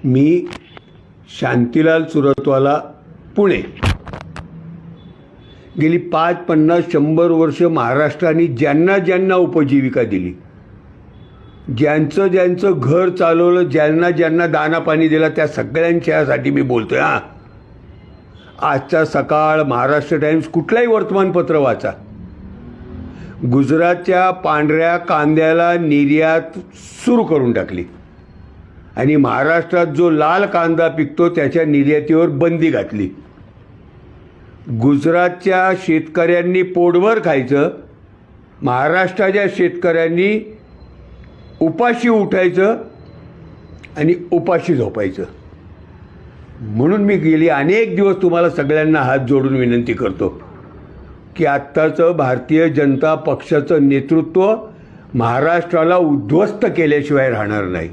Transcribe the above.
मी शांतीलाल सुरतवाला, पुणे. गेली 5, 50, 100 वर्ष महाराष्ट्राने ज्यांना ज्यांना उपजीविका दिली, ज्यांचं ज्यांचं घर चालवलं, ज्यांना ज्यांना दाना पाणी दिला, त्या सगळ्यांच्यासाठी मी बोलतोय. आजचा सकाळ, महाराष्ट्र टाइम्स, कुठलाही वर्तमानपत्र वाचा, गुजरातच्या पांढऱ्या कांद्याला निर्यात सुरू करून टाकली आणि महाराष्ट्रात जो लाल कांदा पिकतो त्याच्या निर्यातीवर बंदी घातली. गुजरातच्या शेतकऱ्यांनी पोटभर खायचं, महाराष्ट्राच्या शेतकऱ्यांनी उपाशी उठायचं आणि उपाशी झोपायचं. म्हणून मी गेली अनेक दिवस तुम्हाला सगळ्यांना हात जोडून विनंती करतो की आत्ताचं भारतीय जनता पक्षाचं नेतृत्व महाराष्ट्राला उद्ध्वस्त केल्याशिवाय राहणार नाही.